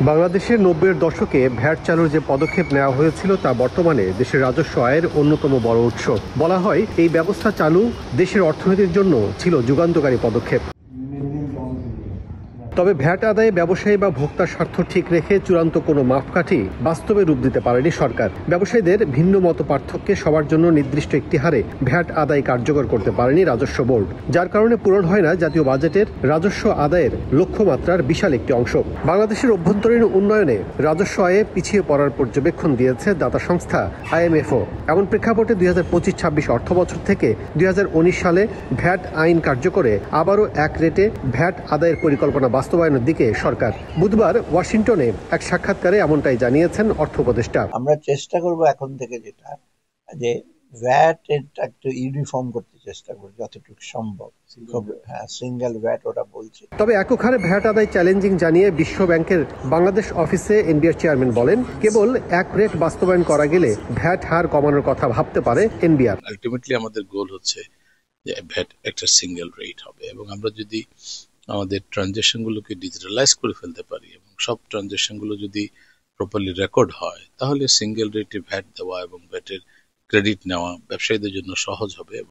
বাংলাদেশের ৯০-এর দশকে ভ্যাট চালুর যে পদক্ষেপ নেওয়া হয়েছিল তা বর্তমানে দেশের রাজস্ব আয়ের অন্যতম বড় উৎস। বলা হয় এই ব্যবস্থা চালু দেশের অর্থনীতির জন্য ছিল যুগান্তকারী পদক্ষেপ। তবে ভ্যাট আদায়ে ব্যবসায়ী বা ভোক্তার স্বার্থ ঠিক রেখে চূড়ান্ত কোনো মাপকাঠি বাস্তবে রূপ দিতে পারেনি সরকার। ব্যবসায়ীদের ভিন্ন মত পার্থক্যে সবার জন্য নির্দিষ্ট একটি হারে ভ্যাট আদায় কার্যকর করতে পারেনি রাজস্ব বোর্ড, যার কারণে পূরণ হয় না জাতীয় বাজেটের রাজস্ব আদায়ের লক্ষ্যমাত্রার বিশাল একটি অংশ। বাংলাদেশের অভ্যন্তরীণ উন্নয়নে রাজস্ব আয়ে পিছিয়ে পড়ার পর্যবেক্ষণ দিয়েছে দাতা সংস্থা IMFও। এমন প্রেক্ষাপটে 2025-26 অর্থবছর থেকে 2019 সালে ভ্যাট আইন কার্যকরে আবারও এক রেটে ভ্যাট আদায়ের পরিকল্পনা বাস্তবায়নের দিকে সরকার। বুধবার ওয়াশিংটনে এক সাক্ষাৎকারে এমনটাই জানিয়েছেন অর্থ উপদেষ্টা। আমরা চেষ্টা করব এখন থেকে যেটা যে ভ্যাট এটা একটু ইউনিফর্ম করতে চেষ্টা করব যতটুকু সম্ভব। সিঙ্গেল ভ্যাট ওরা বলছে। তবে একক হারে ভ্যাট আদায় চ্যালেঞ্জিং জানিয়ে বিশ্ব ব্যাংকের বাংলাদেশ অফিসে এনবিআর চেয়ারম্যান বলেন, কেবল এক রেট বাস্তবায়ন করা গেলে ভ্যাট হার কমানোর কথা ভাবতে পারে এনবিআর। আলটিমেটলি আমাদের গোল হচ্ছে যে ভ্যাট একটা সিঙ্গেল রেট হবে, এবং আমরা যদি আমাদের ট্রানজাকশন গুলোকে ডিজিটালাইজ করে ফেলতে পারি এবং সব ট্রানজাকশন গুলো যদি প্রপারলি রেকর্ড হয়, তাহলে সিঙ্গেল রেটে ভ্যাট দেওয়া এবং ভ্যাটের ক্রেডিট নেওয়া ব্যবসায়ীদের জন্য সহজ হবে।